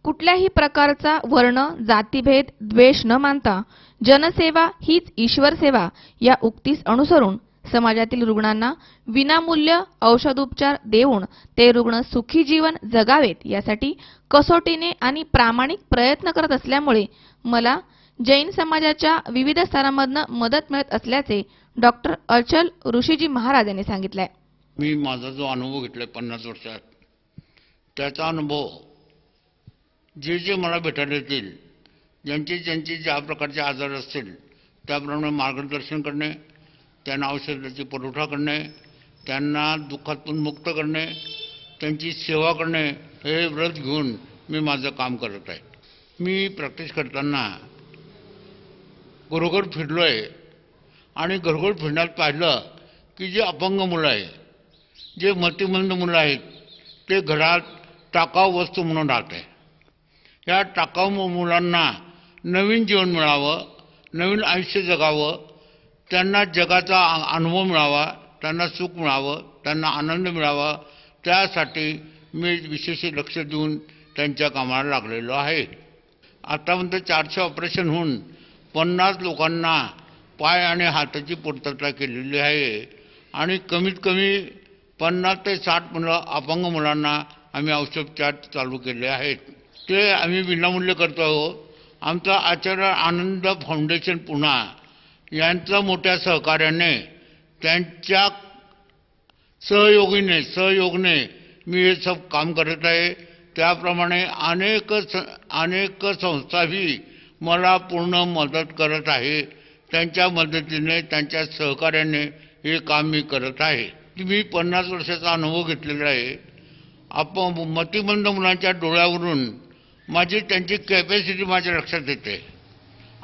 कुठल्याही प्रकारचा वर्ण, जातीभेद, द्वेष न मानता जनसेवा हीच ईश्वर सेवा या उक्तीस अनुसरून समाजातील रुग्णांना विनामूल्य औषधोपचार देऊन ते रुग्ण सुखी जीवन जगावेत यासाठी कसोटीने आणि प्रामाणिक प्रयत्न करत असल्यामुळे मला जैन समाजाच्या विविध स्तरांमधून मदत मिळत असल्याचे डॉक्टर अचल ऋषीजी महाराज यांनी सांगितले. मी माझा जो अनुभव घेतलाय 50 वर्षात, त्याचा अनुभव जे मला भेटायला येतील, ज्यांचे ज्या प्रकारचे आजार असतील त्याप्रमाणे मार्गदर्शन करणे, त्यांना औषधाची पुरवठा करणे, त्यांना दुःखातून मुक्त करणे, त्यांची सेवा करणे, हे व्रत घेऊन मी माझं काम करत आहे. मी प्रॅक्टिस करताना घरोघर फिरलो आहे आणि घरोघर फिरण्यात पाहिलं की जे अपंग मुलं आहे, जे मतिमंद मुलं आहेत, ते घरात टाकाऊ वस्तू म्हणून राहत आहे. या टाकाऊ मुलांना नवीन जीवन मिळावं, नवीन आयुष्य जगावं, त्यांना जगाचा अनुभव मिळावा, त्यांना सुख मिळावं, त्यांना आनंद मिळावा, त्यासाठी मी विशेष लक्ष देऊन त्यांच्या कामाला लागलेलो आहे. आतापर्यंत 400 ऑपरेशन होऊन 50 लोकांना पाय आणि हाताची पूर्तता केलेली आहे आणि कमीत कमी 50 ते 60 अपंग मुलांना आम्ही औषधोपचार चालू केले आहेत. ते आम्ही विनामूल्य करतो आहोत. आमचा आचार्य आनंद फाउंडेशन पुणा यांच्या मोठ्या सहकार्याने, त्यांच्या सहयोगने मी हे सब काम करत आहे. त्याप्रमाणे अनेक संस्थाही मला पूर्ण मदत करत आहे. त्यांच्या मदतीने, त्यांच्या सहकार्याने हे काम मी करत आहे. मी 50 वर्षाचा अनुभव घेतलेला आहे. मतिमंद मुलांच्या डोळ्यावरून त्यांची कॅपॅसिटी माझ्या लक्षात येते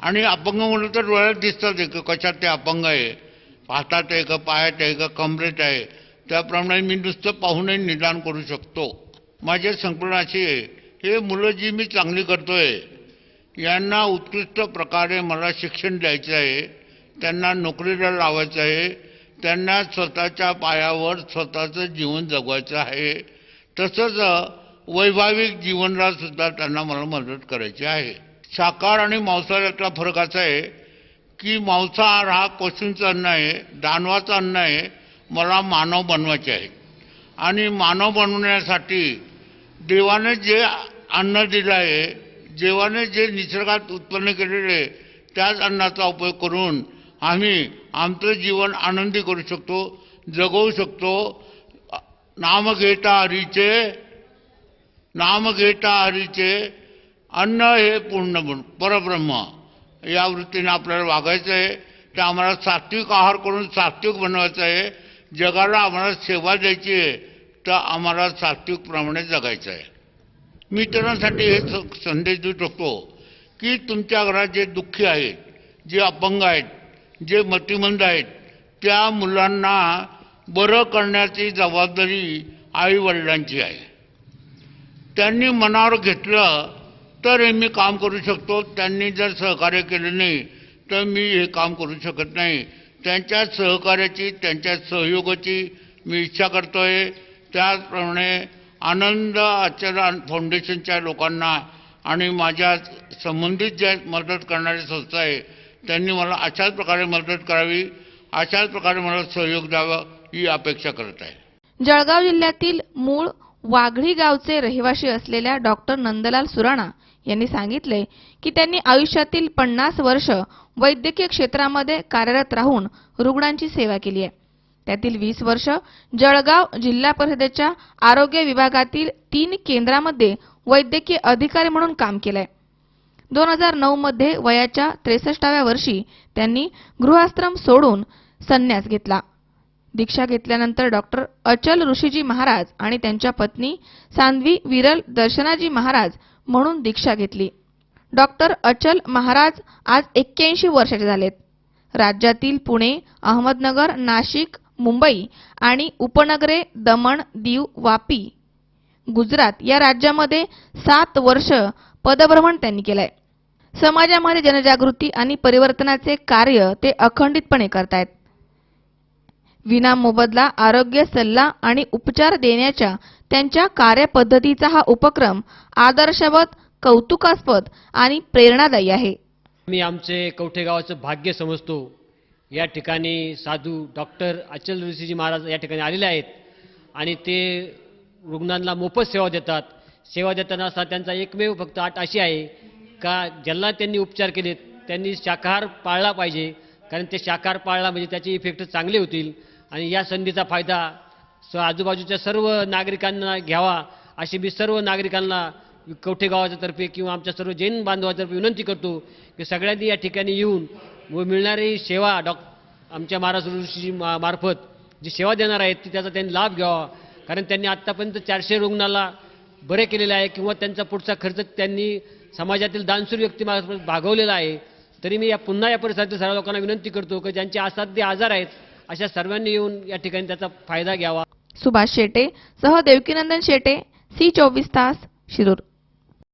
आणि अपंग मुलं तर डोळ्यात दिसतात की कशात ते अपंग आहे, हातात आहे का, पायात आहे का, कमरेत आहे. त्याप्रमाणे मी नुसतं पाहूनही निदान करू शकतो. माझे संकल्पना अशी आहे, हे मुलं जी मी चांगली करतोय यांना उत्कृष्ट प्रकारे मला शिक्षण द्यायचं आहे, त्यांना नोकरीला लावायचं आहे, त्यांना स्वतःच्या पायावर स्वतःचं जीवन जगवायचं आहे. तसंच वैभाविक जीवनाला सुद्धा त्यांना मला मदत करायची आहे. शाकाहार आणि मांसाहारातला फरक असा आहे की मांसाहार हा पशूंचं अन्न आहे, दानवाचं अन्न आहे. मला मानव बनवायचे आहे आणि मानव बनवण्यासाठी देवाने जे अन्न दिलं आहे, देवाने जे निसर्गात उत्पन्न केलेले आहे, त्याच अन्नाचा उपयोग करून आम्ही आमचं जीवन आनंदी करू शकतो, जगवू शकतो. नाम घेता हरीचे अन्न हे पूर्ण परब्रह्म या वृत्तीने आपल्याला वागायचं आहे. ते आम्हाला सात्विक आहार करून सात्विक बनवायचं आहे. जगाला आम्हाला सेवा द्यायची आहे, तर आम्हाला सात्विकप्रमाणे जगायचं आहे. मी त्यांच्यासाठी हे संदेश देऊ शकतो की तुमच्या घरात जे दुःखी आहेत, जे अपंग आहेत, जे मतिमंद आहेत, त्या मुलांना बरं करण्याची जबाबदारी आई-वडिलांची आहे. त्यांनी मनावर घेतलं तर हे मी काम करू शकतो. त्यांनी जर सहकार्य केलं नाही तर मी हे काम करू शकत नाही. त्यांच्या सहकार्याची, त्यांच्या सहयोगाची मी इच्छा करतोय. त्याचप्रमाणे आनंद आचार्य फाउंडेशनच्या लोकांना आणि माझ्या संबंधित ज्या मदत करणारी संस्था आहे त्यांनी मला अशाच प्रकारे मदत करावी, अशाच प्रकारे मला सहयोग द्यावा ही अपेक्षा करत आहे. जळगाव जिल्ह्यातील मूळ वाघळी गावचे रहिवासी असलेल्या डॉक्टर नंदलाल सुराणा यांनी सांगितले की त्यांनी आयुष्यातील 50 वर्ष वैद्यकीय क्षेत्रामध्ये कार्यरत राहून रुग्णांची सेवा केली आहे. त्यातील 20 वर्ष जळगाव जिल्हा परिषदेच्या आरोग्य विभागातील 3 केंद्रामध्ये वैद्यकीय अधिकारी म्हणून काम केले. 2009 मध्ये वयाच्या 63व्या वर्षी त्यांनी गृहाश्रम सोडून संन्यास घेतला. दीक्षा घेतल्यानंतर डॉक्टर अचल ऋषीजी महाराज आणि त्यांच्या पत्नी सांध्वी विरल दर्शनाजी महाराज म्हणून दीक्षा घेतली. डॉक्टर अचल महाराज आज 81 वर्षाचे झालेत. राज्यातील पुणे, अहमदनगर, नाशिक, मुंबई आणि उपनगरे दमण, दीव, वापी, गुजरात या राज्यामध्ये 7 वर्ष पदभ्रमण त्यांनी केलंय. समाजामध्ये जनजागृती आणि परिवर्तनाचे कार्य ते अखंडितपणे करतायत. विना मोबदला आरोग्य सल्ला आणि उपचार देण्याच्या त्यांच्या कार्यपद्धतीचा हा उपक्रम आदर्शवत कौतुकास्पद आणि प्रेरणादायी आहे. मी आमचे कवठे गावाचं भाग्य समजतो. या ठिकाणी साधू डॉक्टर अचल ऋषीजी महाराज या ठिकाणी आलेले आहेत आणि ते रुग्णांना मोफत सेवा देतात. सेवा देताना असा त्यांचा एकमेव फक्त अट अशी आहे का ज्यांना त्यांनी उपचार केलेत त्यांनी शाकाहार पाळला पाहिजे, कारण ते शाकाहार पाळला म्हणजे त्याचे इफेक्ट चांगले होतील आणि या संधीचा फायदा आजूबाजूच्या सर्व नागरिकांना घ्यावा अशी मी सर्व नागरिकांना कवठे गावाच्या तर्फे किंवा आमच्या सर्व जैन बांधवातर्फे विनंती करतो की सगळ्यांनी या ठिकाणी येऊन व मिळणारी सेवा आमच्या महाराज ऋषी मार्फत जी सेवा देणार आहेत ती त्याचा त्यांनी लाभ घ्यावा, कारण त्यांनी आत्तापर्यंत 400 रुग्णाला बरे केलेले आहे किंवा त्यांचा पुढचा खर्च त्यांनी समाजातील दानशूर व्यक्तीमार्फत भागवलेला आहे. तरी मी पुन्हा या परिसरातील सर्व लोकांना विनंती करतो की ज्यांचे असाध्य आजार आहेत अशा सर्वांनी येऊन या ठिकाणी त्याचा फायदा घ्यावा. सुभाष शेटे सह देवकीनंदन शेटे, सी 24 तास, शिरूर.